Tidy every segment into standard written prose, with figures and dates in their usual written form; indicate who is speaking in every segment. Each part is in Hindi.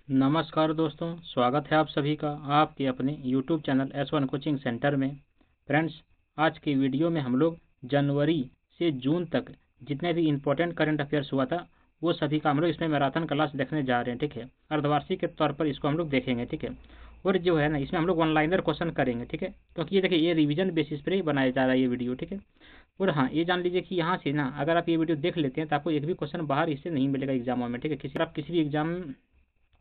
Speaker 1: नमस्कार दोस्तों, स्वागत है आप सभी का आपके अपने YouTube channel S1 coaching centre में। फ्रेंड्स, आज की वीडियो में हम लोग जनवरी से जून तक जितने भी इम्पोर्टेंट करंट अफेयर्स हुआ था वो सभी का हम लोग इसमें मैराथन क्लास देखने जा रहे हैं। ठीक है, अर्धवार्षिक के तौर पर इसको हम लोग देखेंगे। ठीक है, और जो है ना, इसमें हम लोग वन लाइनर क्वेश्चन करेंगे। ठीक है, क्योंकि ये देखिए, ये रिवीजन बेसिस पर ही बनाया जा रहा है ये वीडियो। ठीक है, और हाँ, ये जान लीजिए कि यहाँ से ना अगर आप ये वीडियो देख लेते हैं तो आपको एक भी क्वेश्चन बाहर इससे नहीं मिलेगा एग्जामों में। ठीक है, आप किसी भी एग्जाम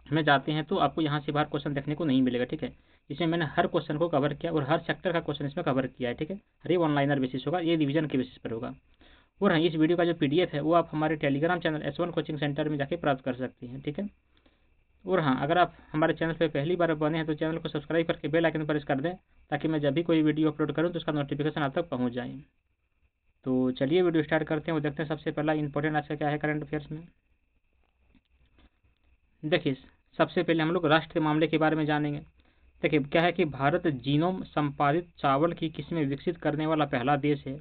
Speaker 1: में जाते हैं तो आपको यहाँ से बाहर क्वेश्चन देखने को नहीं मिलेगा। ठीक है, इसमें मैंने हर क्वेश्चन को कवर किया और हर सेक्टर का क्वेश्चन इसमें कवर किया है। ठीक है, हर ये ऑनलाइनर बेसिस होगा, ये रिवीजन के बेसिस पर होगा। और हाँ, इस वीडियो का जो PDF है वो आप हमारे Telegram channel S1 coaching centre में जाके प्राप्त कर सकते हैं। ठीक है, और हाँ, अगर आप हमारे चैनल पर पहली बार बने हैं तो चैनल को सब्सक्राइब करके बेल आइकन प्रेस कर दें, ताकि मैं जब भी कोई वीडियो अपलोड करूँ तो उसका नोटिफिकेशन आप तक पहुँच जाए। तो चलिए वीडियो स्टार्ट करते हैं और देखते हैं सबसे पहला इंपॉर्टेंट आज का क्या है करंट अफेयर्स में। देखिए, सबसे पहले हम लोग राष्ट्रीय मामले के बारे में जानेंगे। देखिए, क्या है कि भारत जीनोम संपादित चावल की किस्में विकसित करने वाला पहला देश है।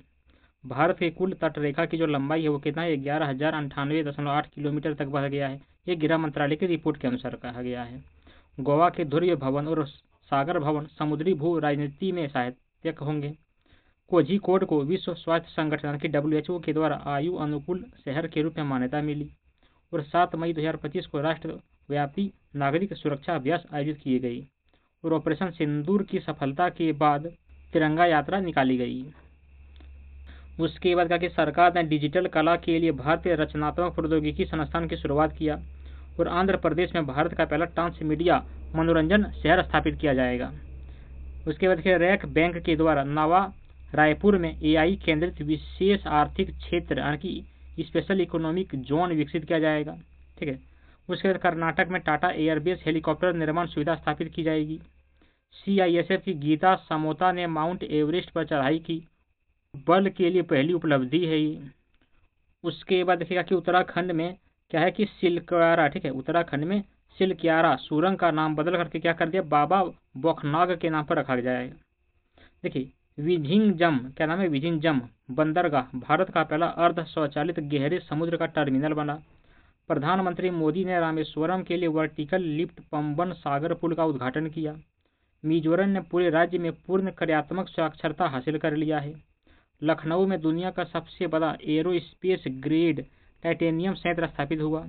Speaker 1: भारत की कुल तटरेखा की जो लंबाई है वो कितना है, 11,098.8 किलोमीटर तक बढ़ गया है। ये गृह मंत्रालय की रिपोर्ट के अनुसार कहा गया है। गोवा के ध्रुवीय भवन और सागर भवन समुद्री भू राजनीति में सहायक होंगे। कोझिकोड को विश्व स्वास्थ्य संगठन की WHO के द्वारा आयु अनुकूल शहर के रूप में मान्यता मिली। और 7 मई 2025 को राष्ट्रव्यापी नागरिक सुरक्षा अभ्यास आयोजित की गई। और ऑपरेशन सिंदूर की सफलता के बाद तिरंगा यात्रा निकाली गई। उसके बाद कहा कि सरकार ने डिजिटल कला के लिए भारतीय रचनात्मक प्रौद्योगिकी संस्थान की शुरुआत किया। और आंध्र प्रदेश में भारत का पहला ट्रांस मीडिया मनोरंजन शहर स्थापित किया जाएगा। उसके बाद रैक बैंक के द्वारा नवा रायपुर में AI केंद्रित विशेष आर्थिक क्षेत्र यानी कि स्पेशल इकोनॉमिक जोन विकसित किया जाएगा। ठीक है, उसके बाद कर्नाटक में टाटा एयरबेस हेलीकॉप्टर निर्माण सुविधा स्थापित की जाएगी। CISF की गीता समोता ने माउंट एवरेस्ट पर चढ़ाई की, बल के लिए पहली उपलब्धि है ये। उसके बाद देखिएगा कि उत्तराखंड में क्या है कि सिलक्यारा, ठीक है, उत्तराखंड में सिलक्यारा सुरंग का नाम बदल करके क्या कर दिया, बाबा बौखनाग के नाम पर रखा जाएगा। देखिए, विझिंजम, क्या नाम है, विझिंजम बंदरगाह भारत का पहला अर्ध स्वचालित गहरे समुद्र का टर्मिनल बना। प्रधानमंत्री मोदी ने रामेश्वरम के लिए वर्टिकल लिफ्ट पंबन सागर पुल का उद्घाटन किया। मिजोरम ने पूरे राज्य में पूर्ण कार्यात्मक साक्षरता हासिल कर लिया है। लखनऊ में दुनिया का सबसे बड़ा एरोस्पेस ग्रेड टाइटेनियम संयंत्र स्थापित हुआ।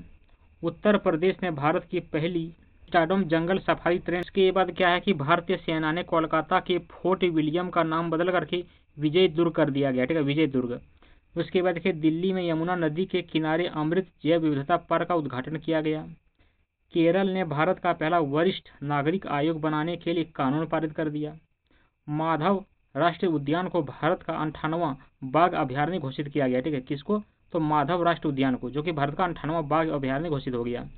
Speaker 1: उत्तर प्रदेश में भारत की पहली स्टाडोम जंगल सफारी ट्रेन। इसके बाद क्या है कि भारतीय सेना ने कोलकाता के फोर्ट विलियम का नाम बदल करके विजय दुर्ग कर दिया गया। ठीक है, विजय दुर्ग। उसके बाद देखिए, दिल्ली में यमुना नदी के किनारे अमृत जैव विविधता पार्क का उद्घाटन किया गया। केरल ने भारत का पहला वरिष्ठ नागरिक आयोग बनाने के लिए कानून पारित कर दिया। माधव राष्ट्रीय उद्यान को भारत का 58वां बाघ अभ्यारण्य घोषित किया गया। ठीक है, किसको, तो माधव राष्ट्रीय उद्यान को, जो कि भारत का 58वां बाघ अभ्यारण्य घोषित हो गया।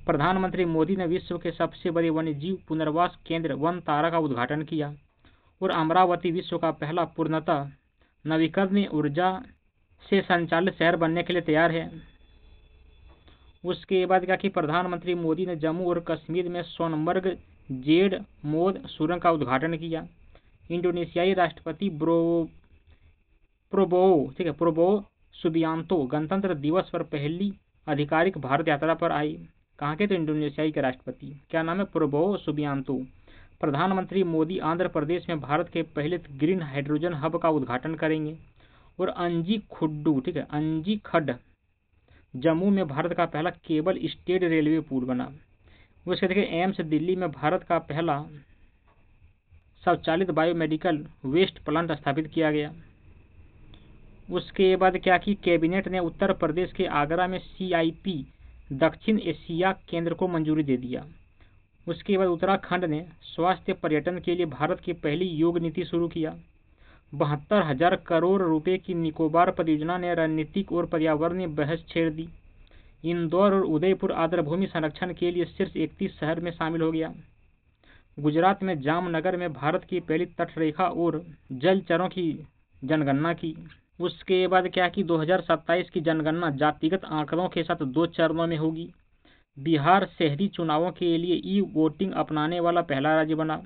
Speaker 1: प्रधानमंत्री मोदी ने विश्व के सबसे बड़े वन्यजीव पुनर्वास केंद्र वन तारा का उद्घाटन किया। और अमरावती विश्व का पहला पूर्णतः नवीकरणीय ऊर्जा से संचालित शहर बनने के लिए तैयार है। उसके बाद क्या कि प्रधानमंत्री मोदी ने जम्मू और कश्मीर में सोनमर्ग जेड मोद सुरंग का उद्घाटन किया। इंडोनेशियाई राष्ट्रपति प्रोबोवो, ठीक है, प्रोबोवो सुबियांतो गणतंत्र दिवस पर पहली आधिकारिक भारत यात्रा पर आई। कहाँ के, तो इंडोनेशियाई के राष्ट्रपति, क्या नाम है, प्रोबोवो सुबियांतो। प्रधानमंत्री मोदी आंध्र प्रदेश में भारत के पहले ग्रीन हाइड्रोजन हब का उद्घाटन करेंगे। और अंजी खुड्डू, ठीक है, अंजी खड्ड जम्मू में भारत का पहला केबल स्टेड रेलवे पुल बना। उसके देखिए, एम्स दिल्ली में भारत का पहला स्वचालित बायोमेडिकल वेस्ट प्लांट स्थापित किया गया। उसके बाद क्या कि कैबिनेट ने उत्तर प्रदेश के आगरा में CIP दक्षिण एशिया केंद्र को मंजूरी दे दिया। उसके बाद उत्तराखंड ने स्वास्थ्य पर्यटन के लिए भारत की पहली योग नीति शुरू किया। 72,000 करोड़ रुपए की निकोबार परियोजना ने रणनीतिक और पर्यावरणीय बहस छेड़ दी। इंदौर और उदयपुर आर्द्रभूमि संरक्षण के लिए शीर्ष 31 शहर में शामिल हो गया। गुजरात में जामनगर में भारत की पहली तटरेखा और जलचरों की जनगणना की। उसके बाद क्या कि 2027 की जनगणना जातिगत आंकड़ों के साथ 2 चरणों में होगी। बिहार शहरी चुनावों के लिए ई-वोटिंग अपनाने वाला पहला राज्य बना।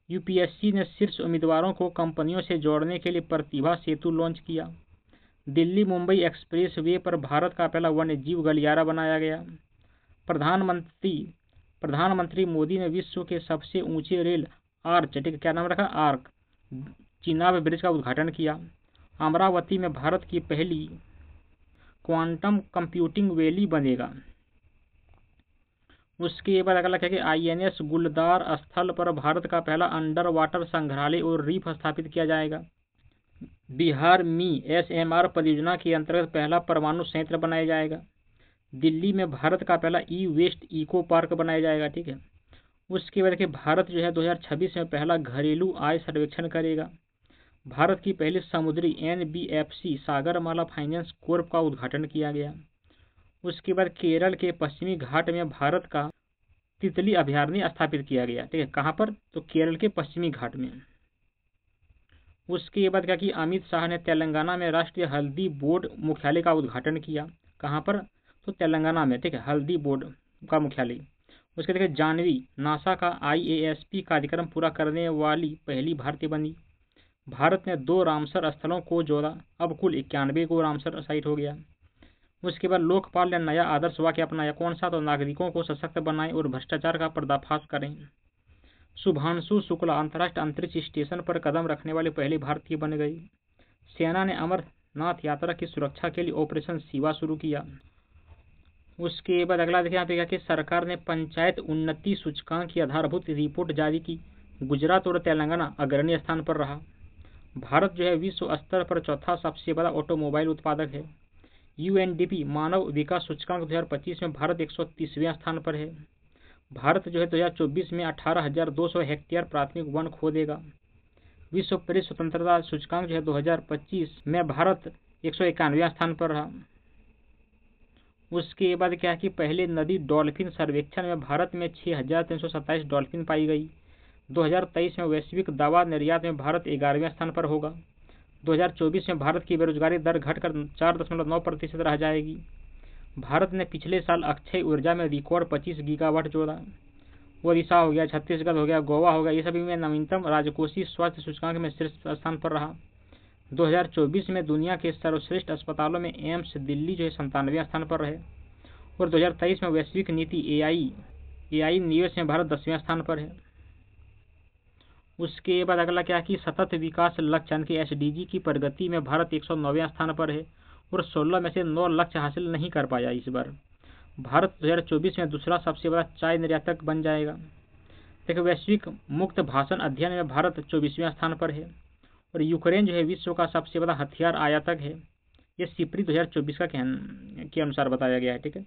Speaker 1: UPSC ने शीर्ष उम्मीदवारों को कंपनियों से जोड़ने के लिए प्रतिभा सेतु लॉन्च किया। दिल्ली मुंबई एक्सप्रेस वे पर भारत का पहला वन्यजीव गलियारा बनाया गया। प्रधानमंत्री प्रधानमंत्री मोदी ने विश्व के सबसे ऊंचे रेल आर्च, ठीक है, क्या नाम रखा, आर्क चिनाब ब्रिज का उद्घाटन किया। अमरावती में भारत की पहली क्वांटम कंप्यूटिंग वैली बनेगा। उसके बाद अगला क्या कि INS गुलदार स्थल पर भारत का पहला अंडर वाटर संग्रहालय और रीफ स्थापित किया जाएगा। बिहार में SMR परियोजना के अंतर्गत पहला परमाणु संयंत्र बनाया जाएगा। दिल्ली में भारत का पहला वेस्ट इको पार्क बनाया जाएगा, ठीक है। उसके बाद कि भारत जो है 2026 में पहला घरेलू आय सर्वेक्षण करेगा। भारत की पहली समुद्री NBFC सागरमाला फाइनेंस कॉर्प का उद्घाटन किया गया। उसके बाद केरल के पश्चिमी घाट में भारत का तितली अभयारण्य स्थापित किया गया, ठीक है। कहाँ पर, तो केरल के पश्चिमी घाट में। उसके बाद क्या कि अमित शाह ने तेलंगाना में राष्ट्रीय हल्दी बोर्ड मुख्यालय का उद्घाटन किया। कहाँ पर, तो तेलंगाना में, ठीक है, हल्दी बोर्ड का मुख्यालय। उसके देखिए जानवी नासा का IASP कार्यक्रम पूरा करने वाली पहली भारतीय बनी। भारत ने 2 रामसर स्थलों को जोड़ा, अब कुल 91 को रामसर साइट हो गया। उसके बाद लोकपाल ने नया आदर्श वाक्य अपनाया, कौन सा, तो नागरिकों को सशक्त बनाएं और भ्रष्टाचार का पर्दाफाश करें। शुभांशु शुक्ला अंतर्राष्ट्रीय अंतरिक्ष स्टेशन पर कदम रखने वाले पहले भारतीय बन गई। सेना ने अमरनाथ यात्रा की सुरक्षा के लिए ऑपरेशन शिवा शुरू किया। उसके बाद अगला देखिए यहाँ पे क्या कि सरकार ने पंचायत उन्नति सूचकांक की आधारभूत रिपोर्ट जारी की। गुजरात और तेलंगाना अग्रणी स्थान पर रहा। भारत जो है विश्व स्तर पर चौथा सबसे बड़ा ऑटोमोबाइल उत्पादक है। UNDP मानव विकास सूचकांक 2025 में भारत 130वें स्थान पर है। भारत जो है 2024 में 18,200 हेक्टेयर प्राथमिक वन खो देगा। विश्व प्रेस स्वतंत्रता सूचकांक जो है 2025 में भारत 191वें स्थान पर रहा। उसके बाद क्या है कि पहले नदी डॉल्फिन सर्वेक्षण में भारत में 6,327 डॉल्फिन पाई गई। 2023 में वैश्विक दवा निर्यात में भारत 11वें स्थान पर होगा। 2024 में भारत की बेरोजगारी दर घटकर 4.9% रह जाएगी। भारत ने पिछले साल अक्षय ऊर्जा में रिकॉर्ड 25 गीगावाट जोड़ा। ओडिशा हो गया, छत्तीसगढ़ हो गया, गोवा हो गया, ये सभी में नवीनतम राजकोषीय स्वास्थ्य सूचकांक में शीर्ष स्थान पर रहा। 2024 में दुनिया के सर्वश्रेष्ठ अस्पतालों में एम्स दिल्ली जो है 97वें स्थान पर रहे। और 2023 में वैश्विक नीति AI निवेश में भारत 10वें स्थान पर है। उसके बाद अगला क्या कि सतत विकास लक्ष्य के SDG की प्रगति में भारत 109वें स्थान पर है और 16 में से 9 लक्ष्य हासिल नहीं कर पाया। इस बार भारत 2024 में दूसरा सबसे बड़ा चाय निर्यातक बन जाएगा। देखिए वैश्विक मुक्त भाषण अध्ययन में भारत 24वें स्थान पर है और यूक्रेन जो है विश्व का सबसे बड़ा हथियार आयातक है। ये सिप्री 2024 का के अनुसार बताया गया है, ठीक है।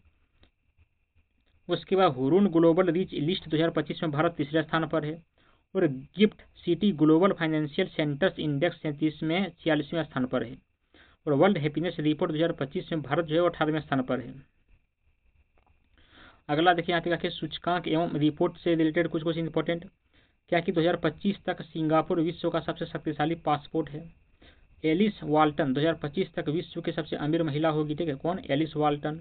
Speaker 1: उसके बाद हुरून ग्लोबल रीच लिस्ट 2025 में भारत तीसरे स्थान पर है और gift city global financial centres index 37 में 46वें स्थान पर है और वर्ल्ड हैप्पीनेस रिपोर्ट 2025 में भारत जो है 18वें स्थान पर है। अगला देखिए यहाँ पे क्या सूचकांक एवं रिपोर्ट से रिलेटेड कुछ इंपॉर्टेंट क्या कि 2025 तक सिंगापुर विश्व का सबसे शक्तिशाली पासपोर्ट है। एलिस वाल्टन 2025 तक विश्व की सबसे अमीर महिला होगी, ठीक है। कौन, एलिस वाल्टन।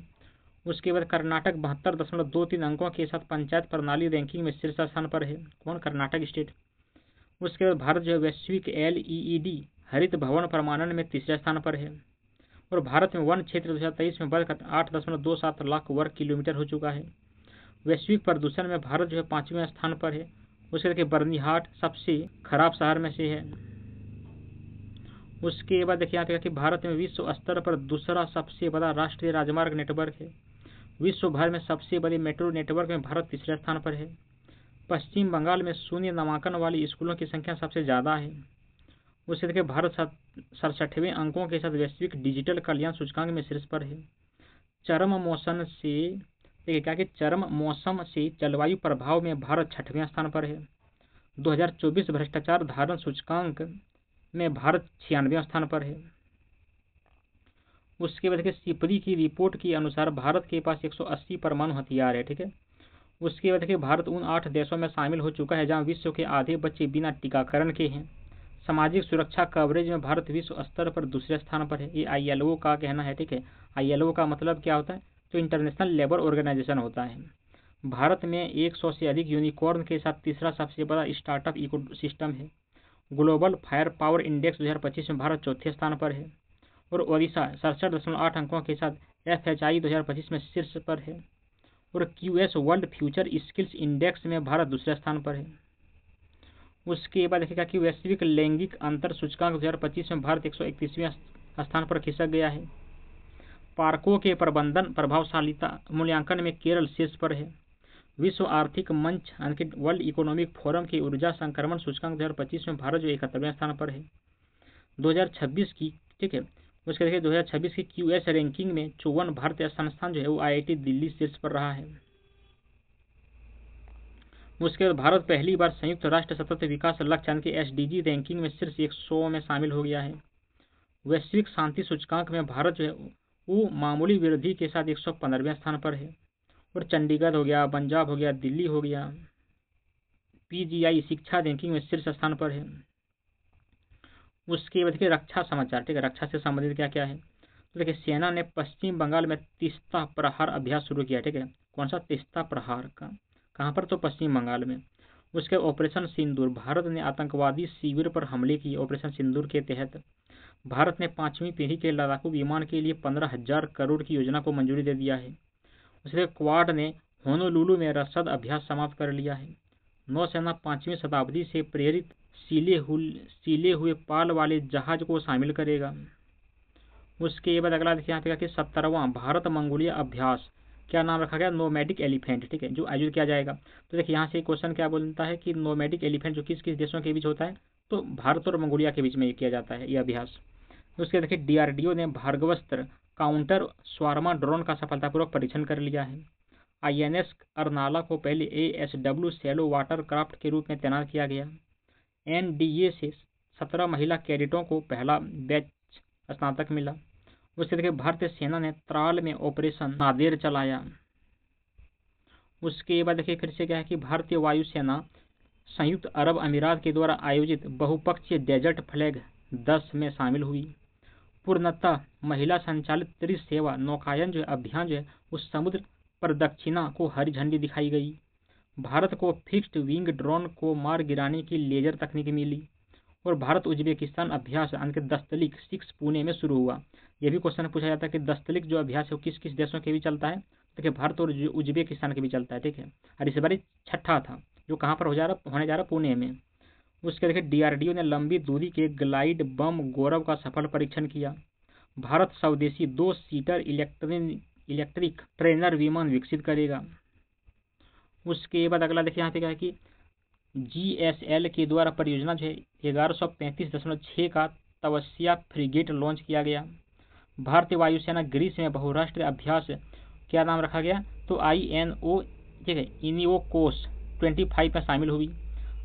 Speaker 1: उसके बाद कर्नाटक 72.23 अंकों के साथ पंचायत प्रणाली रैंकिंग में शीर्ष स्थान पर है। कौन, कर्नाटक स्टेट। उसके बाद भारत जो है वैश्विक LED हरित भवन प्रमाणन में तीसरे स्थान पर है और भारत में वन क्षेत्र 2023 में बढ़कर 8.27 लाख वर्ग किलोमीटर हो चुका है। वैश्विक प्रदूषण में भारत जो है 5वें स्थान पर है। उसके देखिए बर्निहाट सबसे खराब शहर में से है। उसके बाद देखिए यहाँ पे कि भारत में विश्व स्तर पर दूसरा सबसे बड़ा राष्ट्रीय राजमार्ग नेटवर्क है। विश्व भर में सबसे बड़े मेट्रो नेटवर्क में भारत तीसरे स्थान पर है। पश्चिम बंगाल में शून्य नामांकन वाली स्कूलों की संख्या सबसे ज़्यादा है। उससे देखिए भारत 67वें अंकों के साथ वैश्विक डिजिटल कल्याण सूचकांक में शीर्ष पर है। चरम मौसम से जलवायु प्रभाव में भारत 6वें स्थान पर है। 2024 भ्रष्टाचार धारण सूचकांक में भारत 96वें स्थान पर है। उसके बाद सिपरी की रिपोर्ट के अनुसार भारत के पास 180 परमाणु हथियार है, ठीक है। उसके बाद भारत उन 8 देशों में शामिल हो चुका है जहां विश्व के आधे बच्चे बिना टीकाकरण के हैं। सामाजिक सुरक्षा कवरेज में भारत विश्व स्तर पर दूसरे स्थान पर है। ये ILO का कहना है, ठीक है। ILO का मतलब क्या होता है, तो इंटरनेशनल लेबर ऑर्गेनाइजेशन होता है। भारत में 100 से अधिक यूनिकॉर्न के साथ तीसरा सबसे बड़ा स्टार्टअप इकोसिस्टम है। ग्लोबल फायर पावर इंडेक्स 2025 में भारत चौथे स्थान पर है और ओडिशा 67.8 अंकों के साथ FHI 2025 में शीर्ष पर है। और QS world future skills index में भारत दूसरे स्थान पर है। उसके बाद देखिएगा कि वैश्विक लैंगिक अंतर सूचकांक 2025 में भारत 131वें स्थान पर खिसक गया है। पार्कों के प्रबंधन प्रभावशालीता मूल्यांकन में केरल शीर्ष पर है। विश्व आर्थिक मंच वर्ल्ड इकोनॉमिक फोरम के ऊर्जा संक्रमण सूचकांक 2025 में भारत जो 71वें स्थान पर है। 2026 की, ठीक है, उसके देखिए 2026 की QS रैंकिंग में 54 भारतीय संस्थान जो है वो IIT दिल्ली शीर्ष पर रहा है। उसके बाद भारत पहली बार संयुक्त राष्ट्र सतत विकास लक्ष्य के SDG रैंकिंग में शीर्ष 100 में शामिल हो गया है। वैश्विक शांति सूचकांक में भारत जो है वो मामूली वृद्धि के साथ 115वें स्थान पर है। और चंडीगढ़ हो गया, पंजाब हो गया, दिल्ली हो गया, PGI शिक्षा रैंकिंग में शीर्ष स्थान पर है। उसके बाद देखिए रक्षा समाचार, ठीक है, रक्षा से संबंधित क्या क्या है। तो देखिए सेना ने पश्चिम बंगाल में तीस्ता प्रहार अभ्यास शुरू किया, ठीक है। कौन सा तीस्ता प्रहार का, कहाँ पर, तो पश्चिम बंगाल में। उसके ऑपरेशन सिंदूर, भारत ने आतंकवादी शिविर पर हमले किए। ऑपरेशन सिंदूर के तहत भारत ने 5वीं पीढ़ी के लड़ाकू विमान के लिए 15,000 करोड़ की योजना को मंजूरी दे दिया है। उसके क्वाड ने होनोलुलु में रसद अभ्यास समाप्त कर लिया है। नौसेना 5वीं शताब्दी से प्रेरित सीले हुए पाल वाले जहाज को शामिल करेगा। उसके बाद अगला देखिए यहाँ पे कि 17वां भारत मंगोलिया अभ्यास, क्या नाम रखा गया, नोमैडिक एलिफेंट, ठीक है, जो आयोजित किया जाएगा। तो देखिए यहाँ से क्वेश्चन क्या बोलता है कि नोमैडिक एलिफेंट जो किस किस देशों के बीच होता है, तो भारत और मंगोलिया के बीच में किया जाता है ये अभ्यास। उसके देखिए DRDO ने भार्गवस्त्र काउंटर स्वार्मा ड्रोन का सफलतापूर्वक परीक्षण कर लिया है। INS अरनाला को पहले ASW शैलो वाटर क्राफ्ट के रूप में तैनात किया गया। NDA से 17 महिला कैडेटों को पहला बैच स्नातक मिला। उसके देखिए भारतीय सेना ने त्राल में ऑपरेशन नादेर चलाया। उसके बाद देखिए फिर से क्या है कि भारतीय वायुसेना संयुक्त अरब अमीरात के द्वारा आयोजित बहुपक्षीय डेजर्ट फ्लैग 10 में शामिल हुई। पूर्णतः महिला संचालित त्रिसेवा नौकायन जो अभियान जो है उस समुद्र प्रदक्षिणा को हरी झंडी दिखाई गई। भारत को फिक्स्ड विंग ड्रोन को मार गिराने की लेजर तकनीक मिली। और भारत उज्बेकिस्तान अभ्यास दस्तलिक 6 पुणे में शुरू हुआ। यह भी क्वेश्चन पूछा जाता है कि दस्तलिक जो अभ्यास है वो किस किस देशों के भी चलता है, देखिए भारत और उज्बेकिस्तान के भी चलता है, ठीक है। और इस बार छठा था जो कहाँ पर होने जा रहा पुणे में। उसके देखिए DRDO ने लंबी दूरी के ग्लाइड बम गौरव का सफल परीक्षण किया। भारत स्वदेशी 2 सीटर इलेक्ट्रिक ट्रेनर विमान विकसित करेगा। उसके बाद अगला देखिए यहाँ पे क्या है कि GSL के द्वारा परियोजना जो है 1135.6 का तवस्या फ्रिगेट लॉन्च किया गया। भारतीय वायुसेना ग्रीस में बहुराष्ट्रीय अभ्यास क्या नाम रखा गया, तो INO, ठीक है, इनियोकोस 25 में शामिल हुई।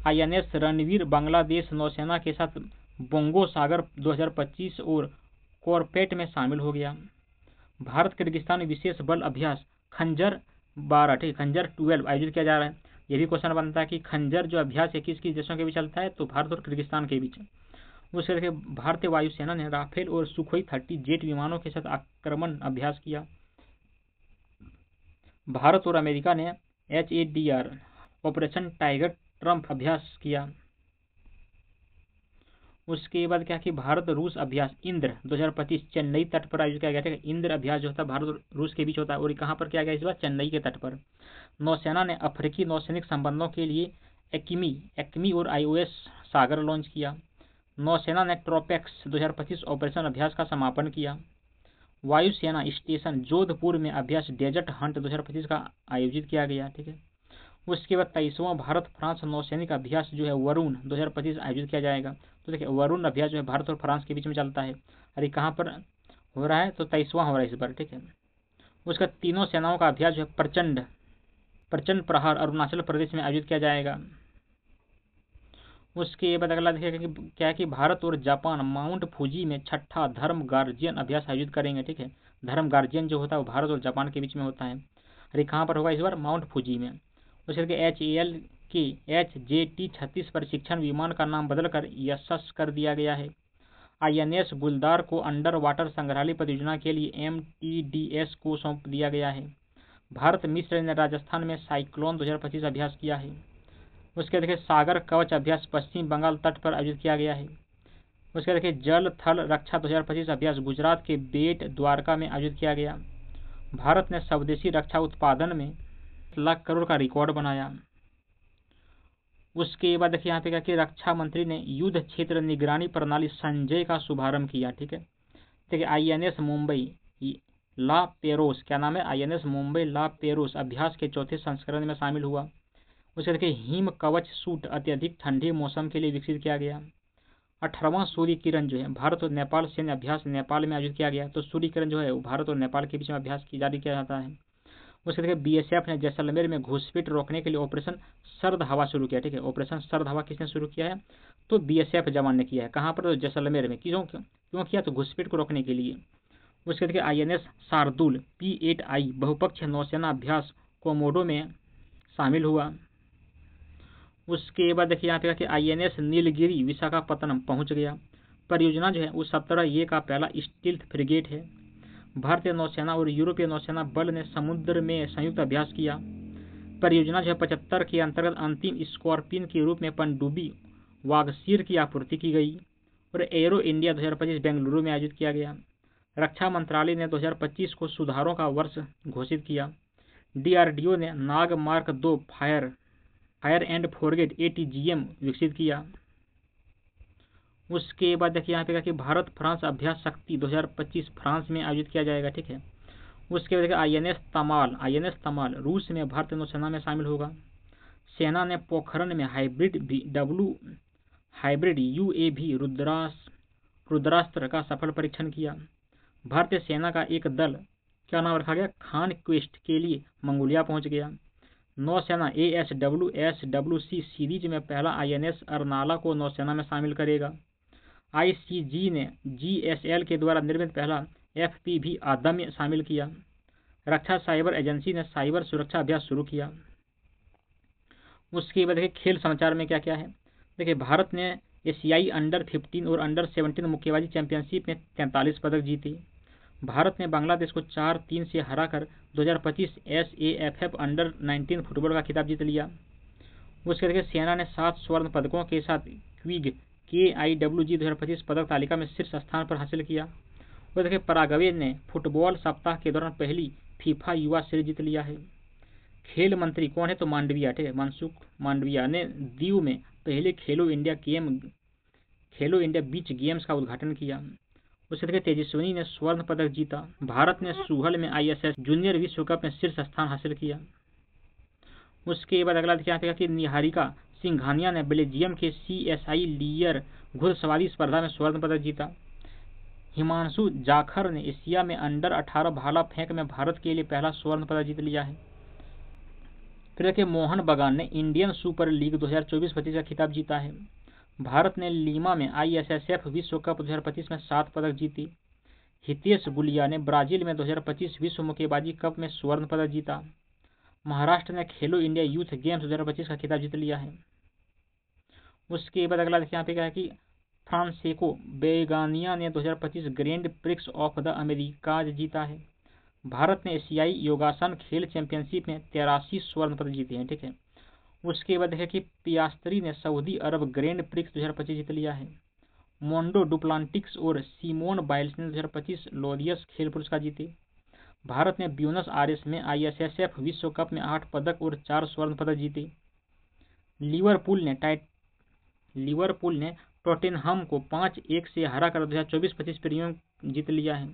Speaker 1: INS रणवीर बांग्लादेश नौसेना के साथ बोंगो सागर 2025 और कॉर्पेट में शामिल हो गया। भारत किर्गिस्तान विशेष बल अभ्यास खंजर 12, ठीक, खंजर 12 आयोजित किया जा रहा है। यह भी क्वेश्चन बनता है कि खंजर जो अभ्यास है किस किस देशों के बीच चलता है, तो भारत और किर्गिस्तान के बीच। उसके देखिए भारतीय वायुसेना ने राफेल और सुखोई 30 जेट विमानों के साथ आक्रमण अभ्यास किया। भारत और अमेरिका ने HADR ऑपरेशन टाइगर ट्रम्प अभ्यास किया। उसके बाद क्या कि भारत रूस अभ्यास इंद्र 2025 चेन्नई तट पर आयोजित किया गया था। इंद्र अभ्यास जो होता है भारत और रूस के बीच होता है और कहाँ पर किया गया इस बार, चेन्नई के तट पर। नौसेना ने अफ्रीकी नौसैनिक संबंधों के लिए एक्मी और IOS सागर लॉन्च किया। नौसेना ने ट्रोपेक्स 2025 ऑपरेशन अभ्यास का समापन किया। वायुसेना स्टेशन जोधपुर में अभ्यास डेजर्ट हंट 2025 का आयोजित किया गया, ठीक है। उसके बाद 23वां भारत फ्रांस नौसैनिक अभ्यास जो है वरुण 2025 आयोजित किया जाएगा। तो देखिए वरुण अभ्यास जो है भारत और फ्रांस के बीच में चलता है। अरे कहाँ पर हो रहा है, तो 23वां हो रहा है इस बार, ठीक है। उसका तीनों सेनाओं का अभ्यास जो है प्रचंड प्रहार अरुणाचल प्रदेश में आयोजित किया जाएगा। उसके बाद अगला देखिएगा कि क्या है कि भारत और जापान माउंट फूजी में 6ठा धर्म गार्जियन अभ्यास आयोजित करेंगे, ठीक है। धर्म गार्जियन जो होता है वो भारत और जापान के बीच में होता है। अरे कहाँ पर होगा इस बार, माउंट फूजी में। उसके HAL के HJT-36 प्रशिक्षण विमान का नाम बदलकर यशस कर दिया गया है। INS गुलदार को अंडर वाटर संग्रहालय परियोजना के लिए MTDS को सौंप दिया गया है। भारत मिस्र ने राजस्थान में साइक्लोन 2025 अभ्यास किया है। उसके देखिए सागर कवच अभ्यास पश्चिम बंगाल तट पर आयोजित किया गया है। उसके देखिए जल थल रक्षा 2025 अभ्यास गुजरात के बेट द्वारका में आयोजित किया गया। भारत ने स्वदेशी रक्षा उत्पादन में लाख करोड़ का रिकॉर्ड बनाया। उसके बाद देखिए यहाँ पे क्या कि रक्षा मंत्री ने युद्ध क्षेत्र निगरानी प्रणाली संजय का शुभारंभ किया। ठीक है, देखिए INS मुंबई ला पेरोस, क्या नाम है, INS मुंबई ला पेरोस अभ्यास के चौथे संस्करण में शामिल हुआ। उसके देखिए हिम कवच सूट अत्यधिक ठंडे मौसम के लिए विकसित किया गया। 18वां सूर्य किरण जो है भारत और नेपाल सैन्य अभ्यास नेपाल में आयोजित किया गया। तो सूर्य किरण जो है वो भारत और नेपाल के बीच में अभ्यास की जारी किया जाता है। उसके देखिए BSF ने जैसलमेर में घुसपैठ रोकने के लिए ऑपरेशन सर्द हवा शुरू किया। ठीक है, ऑपरेशन सर्द हवा किसने शुरू किया है, तो BSF जवान ने किया है। कहाँ पर, तो जैसलमेर में। क्यों किया, तो घुसपैठ को रोकने के लिए। उसके देखिए INS शार्दुल P8I बहुपक्षीय नौसेना अभ्यास कोमोडो में शामिल हुआ। उसके बाद देखिए यहाँ पे कि INS नीलगिरी विशाखापत्तनम पहुंच गया। परियोजना जो है वो 17A का पहला स्टील्थ फ्रिगेट है। भारतीय नौसेना और यूरोपीय नौसेना बल ने समुद्र में संयुक्त अभ्यास किया। परियोजना जो है 75 के अंतर्गत अंतिम स्कॉर्पियन के रूप में पनडुब्बी वागसीर की आपूर्ति की गई और एरो इंडिया 2025 बेंगलुरु में आयोजित किया गया। रक्षा मंत्रालय ने 2025 को सुधारों का वर्ष घोषित किया। DRDO ने Nag mark 2 fire and forget ATGM विकसित किया। उसके बाद देखिए यहाँ पे कहा कि भारत फ्रांस अभ्यास शक्ति 2025 फ्रांस में आयोजित किया जाएगा। ठीक है, उसके बाद INS तमाल रूस में भारतीय नौसेना में शामिल होगा। सेना ने पोखरण में हाइब्रिड UAV रुद्रास्त्र का सफल परीक्षण किया। भारतीय सेना का एक दल, क्या नाम रखा गया, खान क्वेस्ट के लिए मंगोलिया पहुंच गया। नौसेना ASWC सीरीज में पहला INS अरनाला को नौसेना में शामिल करेगा। ICG ने GSL के द्वारा निर्मित पहला FPV अदम्य शामिल किया। रक्षा साइबर एजेंसी ने साइबर सुरक्षा अभ्यास शुरू किया। उसके बाद देखिए खेल समाचार में क्या क्या है। देखिए भारत ने एशियाई अंडर 15 और अंडर 17 मुक्केबाजी चैंपियनशिप में 43 पदक जीते। भारत ने बांग्लादेश को 4-3 से हराकर 2025 SAFF अंडर 19 फुटबॉल का खिताब जीत लिया। उसके देखिए सेना ने 7 स्वर्ण पदकों के साथ क्विग KIWG 2025 पदक तालिका में शीर्ष स्थान पर हासिल किया। और देखिए पराग्वे ने फुटबॉल सप्ताह के दौरान पहली फीफा युवा सीरीज जीत लिया है। खेल मंत्री कौन है, तो मांडविया, ठीक है, मनसुख मांडविया ने दीव में पहले खेलो इंडिया बीच गेम्स का उद्घाटन किया। उसके देखिए तेजस्विनी ने स्वर्ण पदक जीता। भारत ने सूहल में ISS जूनियर विश्व कप में शीर्ष स्थान हासिल किया। उसके बाद अगला देखिए यहाँ पे कि निहारिका सिंघानिया ने बेल्जियम के CSI लियर घुड़सवारी स्पर्धा में स्वर्ण पदक जीता। हिमांशु जाखर ने एशिया में अंडर 18 भाला फेंक में भारत के लिए पहला स्वर्ण पदक जीत लिया है। फिर देखिए मोहन बगान ने इंडियन सुपर लीग 2024-25 का खिताब जीता है। भारत ने लीमा में ISSF विश्व कप 2025 में 7 पदक जीती। हितेश गुलिया ने ब्राजील में 2025 विश्व मुक्केबाजी कप में स्वर्ण पदक जीता। महाराष्ट्र ने खेलो इंडिया यूथ गेम्स 2025 का खिताब जीत लिया है। उसके बाद अगला देखिए यहाँ पे क्या है कि फ्रांसेस्को बेगानिया ने 2025 grand prix of the Americas जीता है। भारत ने एशियाई योगासन खेल चैंपियनशिप में 83 स्वर्ण पदक जीते हैं। ठीक है, उसके बाद देखिए कि पियास्त्री ने सऊदी अरब ग्रैंड प्रिक्स 2025 जीत लिया है। मोंडो डुप्लांटिक्स और सिमोन बाइल्स ने 2025 लोरियस खेल पुरस्कार जीते। भारत ने ब्यूनस आयर्स में ISSF विश्व कप में 8 पदक और 4 स्वर्ण पदक जीते। लिवरपूल ने टॉटेनहम को 5-1 से हराकर 2024-25 प्रीमियर जीत लिया है।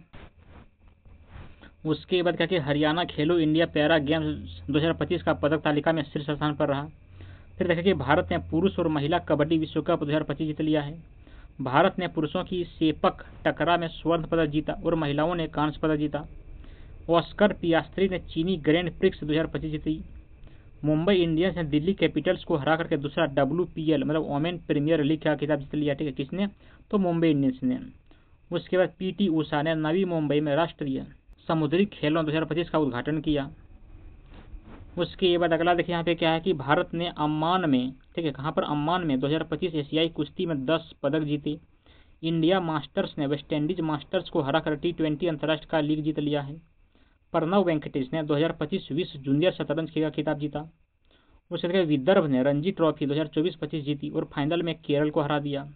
Speaker 1: उसके बाद क्या कि हरियाणा खेलो इंडिया पैरा गेम्स 2025 का पदक तालिका में शीर्ष स्थान पर रहा। फिर देखिए कि भारत ने पुरुष और महिला कबड्डी विश्व कप 2025 जीत लिया है। भारत ने पुरुषों की सेपक टकरा में स्वर्ण पदक जीता और महिलाओं ने कांस्य पदक जीता। ऑस्कर पियास्त्री ने चीनी ग्रैंड प्रिक्स 2025 जीती। मुंबई इंडियंस ने दिल्ली कैपिटल्स को हरा करके दूसरा WPL मतलब वोमेन प्रीमियर लीग का खिताब जीत लिया। ठीक है, किसने, तो मुंबई इंडियंस ने। उसके बाद PT उषा ने नवी मुंबई में राष्ट्रीय समुद्री खेलों 2025 का उद्घाटन किया। उसके बाद अगला देखिए यहाँ पे क्या है कि भारत ने अम्मान में, ठीक है, कहाँ पर, अम्मान में 2025 एशियाई कुश्ती में 10 पदक जीते। इंडिया मास्टर्स ने वेस्टइंडीज मास्टर्स को हराकर T20 अंतर्राष्ट्रीय का लीग जीत लिया है। प्रणव वेंकटेश ने 2025 विश्व जूनियर शतरंज का खिताब जीता। उसके बाद विदर्भ ने रणजी ट्रॉफी 2024-25 जीती और फाइनल में केरल को हरा दिया।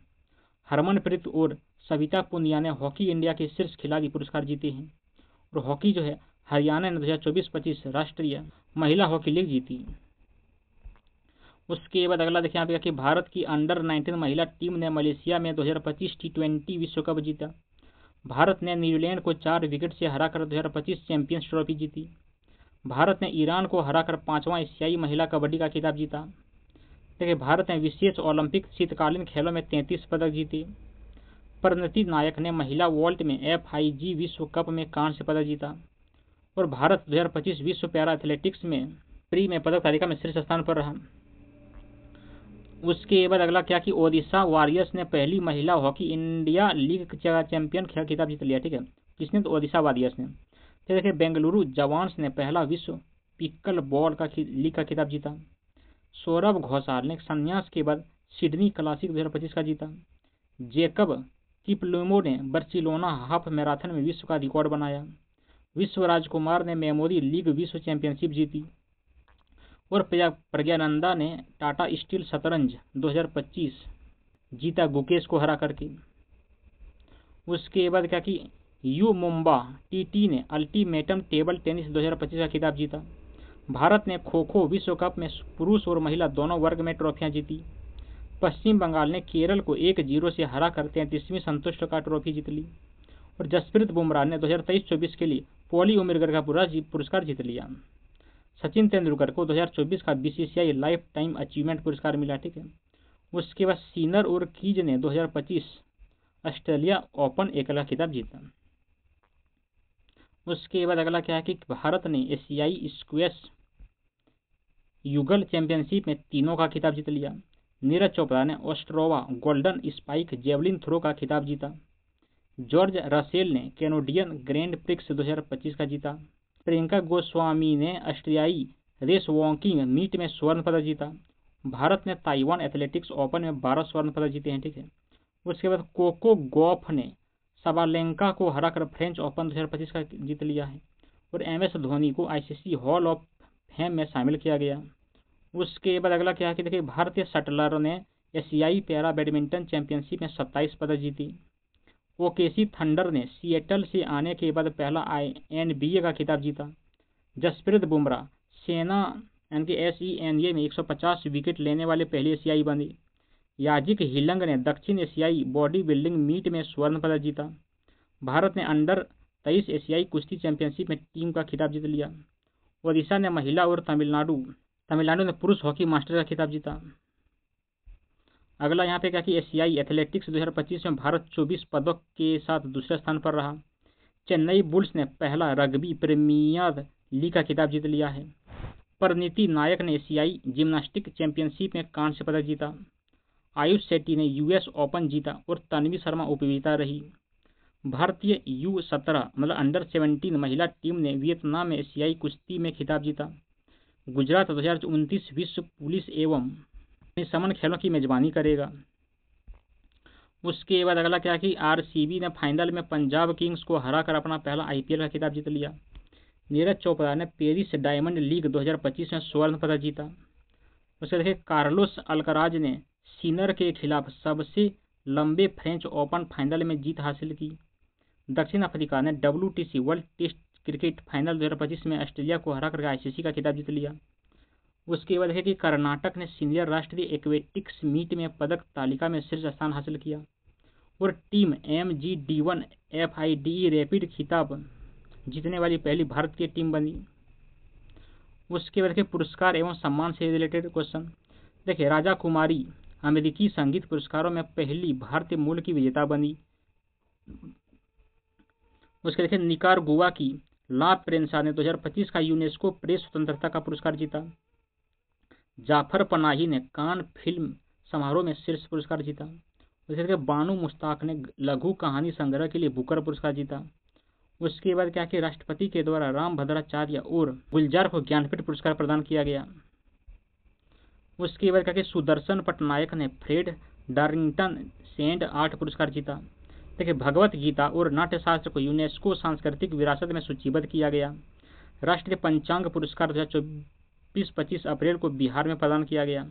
Speaker 1: हरमनप्रीत और सविता पुनिया ने हॉकी इंडिया के शीर्ष खिलाड़ी पुरस्कार जीते हैं। और हॉकी जो है हरियाणा ने 2024-25 राष्ट्रीय महिला हॉकी लीग जीती। उसके बाद अगला देखिए यहाँ पे कि भारत की अंडर-19 महिला टीम ने मलेशिया में 2025 टी20 विश्व कप जीता। भारत ने न्यूजीलैंड को 4 विकेट से हराकर 2025 चैंपियंस ट्रॉफी जीती। भारत ने ईरान को हराकर 5वां एशियाई महिला कबड्डी का खिताब जीता। देखिए भारत ने विशेष ओलंपिक शीतकालीन खेलों में 33 पदक जीते। परिणति नायक ने महिला वॉल्ट में FIG विश्व कप में कांस्य पदक जीता। और भारत 2025 विश्व पैरा एथलेटिक्स में प्री में पदक तालिका में शीर्ष स्थान पर रहा। उसके बाद अगला क्या कि ओडिशा वॉरियर्स ने पहली महिला हॉकी इंडिया लीग चैंपियन खिताब जीत लिया। ठीक है, किसने? तो ओडिशा वॉरियर्स ने। फिर देखिए बेंगलुरु जवान्स ने पहला विश्व पिकल बॉल का लीग का खिताब जीता। सौरभ घोषाल ने संन्यास के बाद सिडनी क्लासिक 2025 का जीता। जेकब किपलुमो ने बार्सिलोना हाफ मैराथन में विश्व का रिकॉर्ड बनाया। विश्व राजकुमार ने मेमोरी लीग विश्व चैंपियनशिप जीती। और प्रज्ञानंदा ने टाटा स्टील शतरंज 2025 जीता गुकेश को हरा करके। उसके बाद क्या कि यू मुंबा TT ने अल्टीमेटम टेबल टेनिस 2025 का खिताब जीता। भारत ने खो खो विश्व कप में पुरुष और महिला दोनों वर्ग में ट्रॉफियां जीती। पश्चिम बंगाल ने केरल को 1-0 से हराकर 33वीं संतुष्ट का ट्रॉफी जीत ली। और जसप्रीत बुमराह ने 2023-24 के लिए पॉली उम्रगर का पुरस्कार जीत लिया। सचिन तेंदुलकर को 2024 का BCCI लाइफ टाइम अचीवमेंट पुरस्कार मिला। ठीक है, उसके बाद सीनर और कीज ने 2025 ऑस्ट्रेलिया ओपन एकल खिताब जीता। उसके बाद अगला क्या है कि भारत ने एशियाई स्क्वैश युगल चैंपियनशिप में तीनों का खिताब जीत लिया। नीरज चोपड़ा ने ऑस्ट्रोवा गोल्डन स्पाइक जेवलिन थ्रो का खिताब जीता। जॉर्ज रसेल ने कैनेडियन ग्रैंड प्रिक्स 2025 का जीता। प्रियंका गोस्वामी ने ऑस्ट्रियाई रेस वॉकिंग मीट में स्वर्ण पदक जीता। भारत ने ताइवान एथलेटिक्स ओपन में 12 स्वर्ण पदक जीते हैं। ठीक है, उसके बाद कोको गॉफ ने सबालेंका को हराकर फ्रेंच ओपन 2025 का जीत लिया है। और MS धोनी को ICC हॉल ऑफ फेम में शामिल किया गया। उसके बाद अगला क्या है कि देखिए भारतीय शटलर ने एशियाई पैरा बैडमिंटन चैंपियनशिप में 27 पदक जीती। OKC थंडर ने सिएटल से आने के बाद पहला NBA का खिताब जीता। जसप्रीत बुमराह सेना SENA में 150 विकेट लेने वाले पहले एशियाई बने। याजिक हिलंग ने दक्षिण एशियाई बॉडी बिल्डिंग मीट में स्वर्ण पदक जीता। भारत ने अंडर-23 एशियाई कुश्ती चैंपियनशिप में टीम का खिताब जीत लिया। ओडिशा ने महिला और तमिलनाडु ने पुरुष हॉकी मास्टर का खिताब जीता। अगला यहाँ पे क्या कि एशियाई एथलेटिक्स 2025 में भारत 24 पदक के साथ दूसरे स्थान पर रहा। चेन्नई बुल्स ने पहला रग्बी प्रीमियर लीग का खिताब जीत लिया है। परिणति नायक ने एशियाई जिम्नास्टिक चैंपियनशिप में कांस्य पदक जीता। आयुष शेट्टी ने US ओपन जीता और तन्वी शर्मा उपविजेता रही। भारतीय U17 मतलब अंडर-17 महिला टीम ने वियतनाम में एशियाई कुश्ती में खिताब जीता। गुजरात 2029 विश्व पुलिस एवं समन खेलों की मेजबानी करेगा। उसके बाद अगला क्या कि RCB ने फाइनल में पंजाब किंग्स को हराकर अपना पहला IPL का खिताब जीत लिया। नीरज चोपड़ा ने पेरिस डायमंड लीग 2025 में स्वर्ण पदक जीता। उसके देखिए कार्लोस अल्कराज ने सिनर के खिलाफ सबसे लंबे फ्रेंच ओपन फाइनल में जीत हासिल की। दक्षिण अफ्रीका ने WTC world test cricket final 2025 में ऑस्ट्रेलिया को हराकर ICC का खिताब जीत लिया। उसके बाद है कि कर्नाटक ने सीनियर राष्ट्रीय एक्वेटिक्स मीट में पदक तालिका में शीर्ष स्थान हासिल किया। और टीम MGD1 FIDE रैपिड खिताब जीतने वाली पहली भारतीय टीम बनी। उसके बाद के पुरस्कार एवं सम्मान से रिलेटेड क्वेश्चन देखिए राजा कुमारी अमेरिकी संगीत पुरस्कारों में पहली भारतीय मूल की विजेता बनी। उसके देखिए निकारागुआ की ला प्रेंसा ने 2025 का यूनेस्को प्रेस स्वतंत्रता का पुरस्कार जीता। जाफर पनाही ने कान फिल्म समारोह में शीर्ष पुरस्कार जीता। उसके बाद बानू मुश्ताक ने लघु कहानी संग्रह के लिए बुकर पुरस्कार जीता। उसके बाद क्या कि राष्ट्रपति के द्वारा राम भद्राचार्य और गुलजार को ज्ञानपीठ पुरस्कार प्रदान किया गया। उसके बाद क्या कि सुदर्शन पटनायक ने फ्रेड डार्लिंगटन सेंड आर्ट पुरस्कार जीता। देखिए भगवत गीता और नाट्यशास्त्र को यूनेस्को सांस्कृतिक विरासत में सूचीबद्ध किया गया। राष्ट्रीय पंचांग पुरस्कार 2024-25 अप्रैल को बिहार में प्रदान किया गया।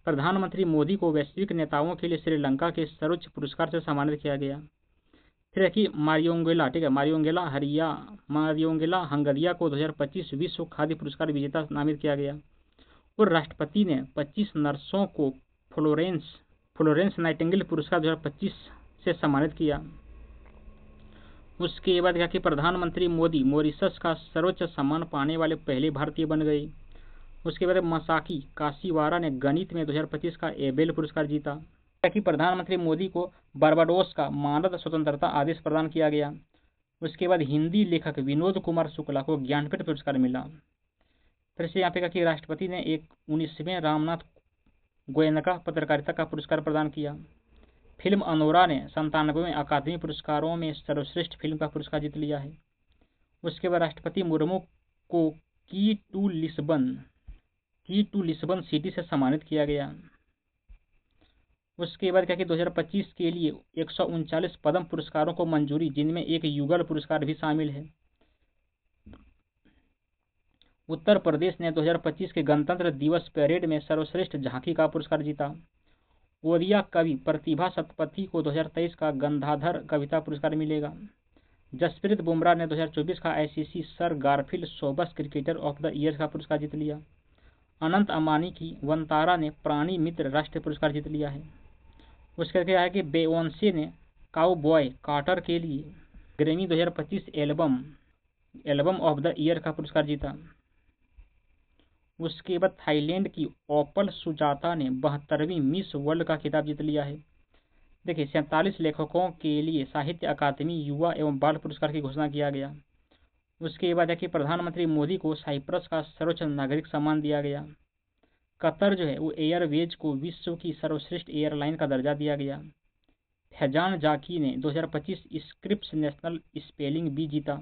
Speaker 1: प्रधानमंत्री मोदी को वैश्विक नेताओं के लिए श्रीलंका के सर्वोच्च पुरस्कार से सम्मानित किया गया। फिर है कि मारियोंगेला, ठीक है, मारियोंगेला हंगरिया को 2025 विश्व खाद्य पुरस्कार विजेता नामित किया गया। और राष्ट्रपति ने 25 नर्सों को फ्लोरेंस नाइटिंगेल पुरस्कार 2025 से सम्मानित किया। उसके बाद क्या कि प्रधानमंत्री मोदी मॉरिशस का सर्वोच्च सम्मान पाने वाले पहले भारतीय बन गए। उसके बाद मसाकी काशीवारा ने गणित में 2025 का एबेल पुरस्कार जीता। क्या कि प्रधानमंत्री मोदी को बारबाडोस का मानद स्वतंत्रता आदेश प्रदान किया गया। उसके बाद हिंदी लेखक विनोद कुमार शुक्ला को ज्ञानपीठ पुरस्कार मिला। फिर से यहाँ पे कहा कि राष्ट्रपति ने 19वें रामनाथ गोयनका पत्रकारिता का पुरस्कार प्रदान किया। फिल्म अनोरा ने 97वें अकादमी पुरस्कारों में सर्वश्रेष्ठ फिल्म का पुरस्कार जीत लिया है। उसके बाद राष्ट्रपति मुर्मू को की टू लिस्बन सिटी से सम्मानित किया गया। उसके बाद क्या कि 2025 के लिए 139 पद्म पुरस्कारों को मंजूरी, जिनमें एक युगल पुरस्कार भी शामिल है। उत्तर प्रदेश ने 2025 के गणतंत्र दिवस परेड में सर्वश्रेष्ठ झांकी का पुरस्कार जीता। ओडिया कवि प्रतिभा सतपथी को 2023 का गंगाधर कविता पुरस्कार मिलेगा। जसप्रीत बुमराह ने 2024 का ICC sir Garfield Sobers cricketer of the year का पुरस्कार जीत लिया। अनंत अंबानी की वनतारा ने प्राणी मित्र राष्ट्रीय पुरस्कार जीत लिया है। उसके क्या है कि बेयोंसे ने काउबॉय कार्टर के लिए Grammy 2025 album of the year का पुरस्कार जीता। उसके बाद थाईलैंड की ओपल सुजाता ने 72वीं मिस वर्ल्ड का खिताब जीत लिया है। देखिए 47 लेखकों के लिए साहित्य अकादमी युवा एवं बाल पुरस्कार की घोषणा किया गया। उसके बाद है कि प्रधानमंत्री मोदी को साइप्रस का सर्वोच्च नागरिक सम्मान दिया गया। कतर जो है वो एयरवेज को विश्व की सर्वश्रेष्ठ एयरलाइन का दर्जा दिया गया। फैजान जाकी ने 2025 स्क्रिप्स नेशनल स्पेलिंग बी जीता।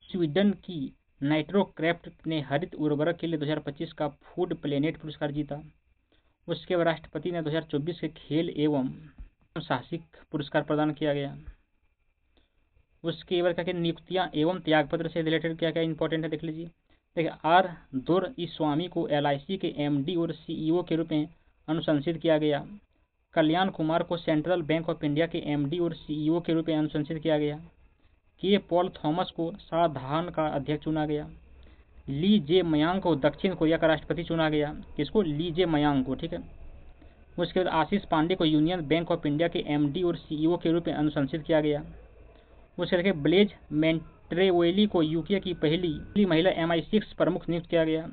Speaker 1: स्वीडन की नाइट्रोक्राफ्ट ने हरित उर्वरक के लिए 2025 का फूड प्लेनेट पुरस्कार जीता। उसके बाद राष्ट्रपति ने 2024 के खेल एवं साहसिक पुरस्कार प्रदान किया गया। उसके बाद क्या नियुक्तियां एवं त्यागपत्र से रिलेटेड क्या क्या इंपॉर्टेंट है देख लीजिए। देखिए आर दोरईस्वामी को एलआईसी के एमडी और सीईओ के रूप में अनुशंसित किया गया। कल्याण कुमार को सेंट्रल बैंक ऑफ इंडिया के एमडी और सीईओ के रूप में अनुशंसित किया गया। के पॉल थॉमस को साधारण का अध्यक्ष चुना गया। ली जे मयांग को दक्षिण कोरिया का राष्ट्रपति चुना गया। किसको? ली जे मयांग को, ठीक है। उसके बाद आशीष पांडे को यूनियन बैंक ऑफ इंडिया के एमडी और सीईओ के रूप में अनुशंसित किया गया। उसके बाद ब्लेज मेंट्रेवेली को यूके की पहली महिला MI6 प्रमुख नियुक्त किया गया।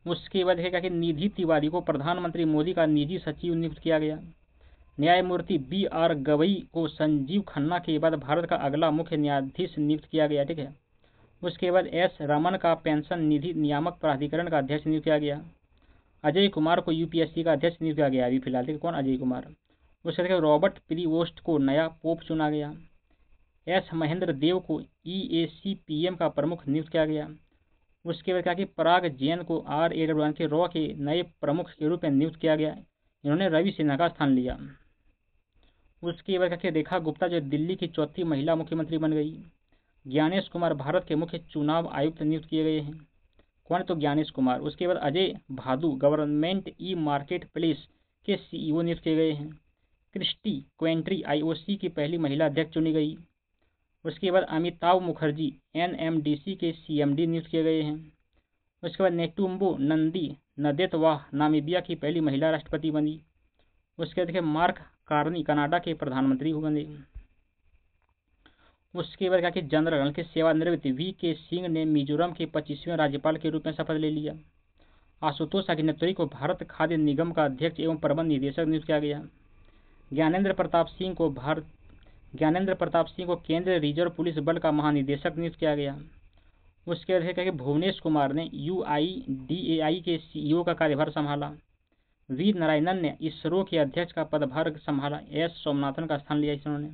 Speaker 1: उसके बाद है कि निधि तिवारी को प्रधानमंत्री मोदी का निजी सचिव नियुक्त किया गया। न्यायमूर्ति BR गवई को संजीव खन्ना के बाद भारत का अगला मुख्य न्यायाधीश नियुक्त किया गया, ठीक है। उसके बाद S रमन का पेंशन निधि नियामक प्राधिकरण का अध्यक्ष नियुक्त किया गया। अजय कुमार को UPSC का अध्यक्ष नियुक्त किया गया अभी फिलहाल, ठीक है। कौन? अजय कुमार। उसके बाद रॉबर्ट प्रीवोस्ट को नया पोप चुना गया। S महेंद्र देव को EACPM का प्रमुख नियुक्त किया गया। उसके बाद क्या कि पराग जैन को RAWN के रॉ के नए प्रमुख के रूप में नियुक्त किया गया। इन्होंने रवि सिन्हा का स्थान लिया। उसके बाद क्या रेखा गुप्ता जो दिल्ली की चौथी महिला मुख्यमंत्री बन गई। ज्ञानेश कुमार भारत के मुख्य चुनाव आयुक्त नियुक्त किए गए हैं। कौन? तो ज्ञानेश कुमार। उसके बाद अजय भादु गवर्नमेंट मार्केट प्लेस के सीईओ नियुक्त किए गए हैं। क्रिस्टी क्वेंट्री IOC की पहली महिला अध्यक्ष चुनी गई। उसके बाद अमिताभ मुखर्जी NMDC के CMD नियुक्त किए गए हैं। उसके बाद नेटुम्बो नंदी नदेतवाह नामीबिया की पहली महिला राष्ट्रपति बनी। उसके बाद मार्क कार्नी कनाडा के प्रधानमंत्री बने। उसके बाद क्या कि जनरल के सेवानिवृत्त VK सिंह ने मिजोरम के 25वें राज्यपाल के रूप में शपथ ले लिया। आशुतोष अग्निहोत्री को भारत खाद्य निगम का अध्यक्ष एवं प्रबंध निदेशक नियुक्त किया गया। ज्ञानेंद्र प्रताप सिंह को केंद्रीय रिजर्व पुलिस बल का महानिदेशक नियुक्त किया गया। उसके बाद क्या भुवनेश कुमार ने UIDAI के CEO का कार्यभार संभाला। वी नारायणन ने इसरो के अध्यक्ष का पदभार संभाला। S सोमनाथन का स्थान लिया इन्होंने।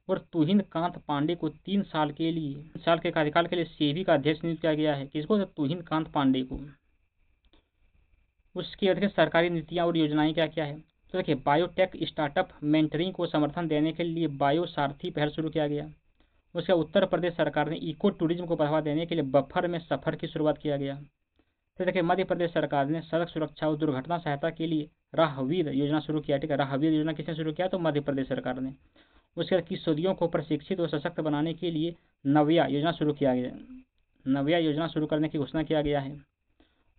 Speaker 1: और तुहिन कांत पांडे को 3 साल के कार्यकाल के लिए सेबी का अध्यक्ष नियुक्त किया गया है। किसको? तुहिन कांत पांडे को। उसके बाद सरकारी नीतियां और योजनाएं क्या क्या है तो देखिए बायोटेक स्टार्टअप मेंटरिंग को समर्थन देने के लिए बायो सारथी पहल शुरू किया गया। उसके उत्तर प्रदेश सरकार ने इको टूरिज्म को बढ़ावा देने के लिए बफर में सफर की शुरुआत किया गया। तो देखिए मध्य प्रदेश सरकार ने सड़क सुरक्षा और दुर्घटना सहायता के लिए राहवीर योजना शुरू किया, ठीक है। राहवीर योजना किसने शुरू किया? तो मध्य प्रदेश सरकार ने। उसके बाद किशोरियों को प्रशिक्षित और सशक्त बनाने के लिए नव्या योजना शुरू किया गया नव्या योजना शुरू करने की घोषणा किया गया है।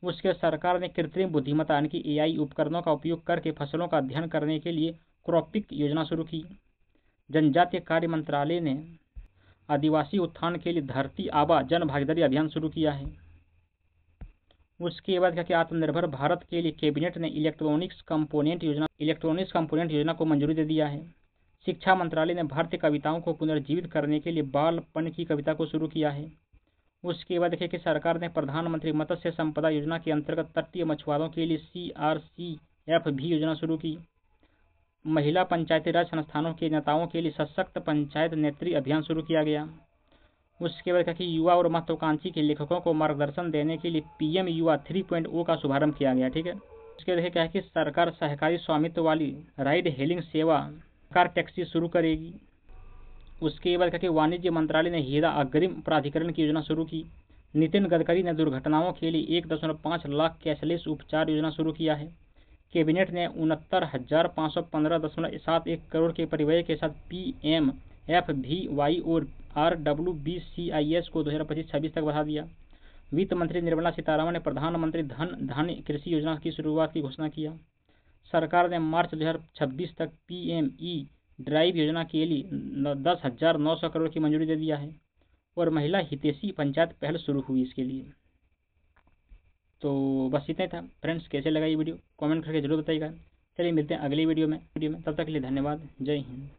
Speaker 1: उसके सरकार ने कृत्रिम बुद्धिमत्ता यानी कि AI उपकरणों का उपयोग करके फसलों का अध्ययन करने के लिए क्रॉपिक योजना शुरू की। जनजातीय कार्य मंत्रालय ने आदिवासी उत्थान के लिए धरती आबा जन भागीदारी अभियान शुरू किया है। उसके बाद क्या कि आत्मनिर्भर भारत के लिए कैबिनेट ने इलेक्ट्रॉनिक्स कंपोनेंट योजना को मंजूरी दे दिया है। शिक्षा मंत्रालय ने भारतीय कविताओं को पुनर्जीवित करने के लिए बालपन की कविता को शुरू किया है। उसके बाद देखिए कि सरकार ने प्रधानमंत्री मत्स्य संपदा योजना के अंतर्गत तटीय मछुआरों के लिए CRCF भी योजना शुरू की। महिला पंचायती राज संस्थानों के नेताओं के लिए सशक्त पंचायत नेत्री अभियान शुरू किया गया। उसके बाद कहा कि युवा और महत्वाकांक्षी के लेखकों को मार्गदर्शन देने के लिए PM युवा 3.0 का शुभारंभ किया गया। ठीक है, उसके बाद क्या है कि सरकार सहकारी स्वामित्व वाली राइड हेलिंग सेवा कार टैक्सी शुरू करेगी। उसके बाद कहा कि वाणिज्य मंत्रालय ने हीरा अग्रिम प्राधिकरण की योजना शुरू की। नितिन गडकरी ने दुर्घटनाओं के लिए 1.5 लाख कैशलेस उपचार योजना शुरू किया है। कैबिनेट ने 69,515.71 करोड़ के परिव्यय के साथ PMFBY और RWBCIS को 2025-26 तक बढ़ा दिया। वित्त मंत्री निर्मला सीतारमण ने प्रधानमंत्री धन कृषि योजना की शुरुआत की घोषणा किया। सरकार ने मार्च 2026 तक PME ड्राइव योजना के लिए 10,900 करोड़ की मंजूरी दे दिया है और महिला हितैषी पंचायत पहल शुरू हुई इसके लिए। तो बस इतना ही था फ्रेंड्स। कैसे लगा ये वीडियो कमेंट करके जरूर बताइएगा। चलिए मिलते हैं अगली वीडियो में। तब तक के लिए धन्यवाद। जय हिंद।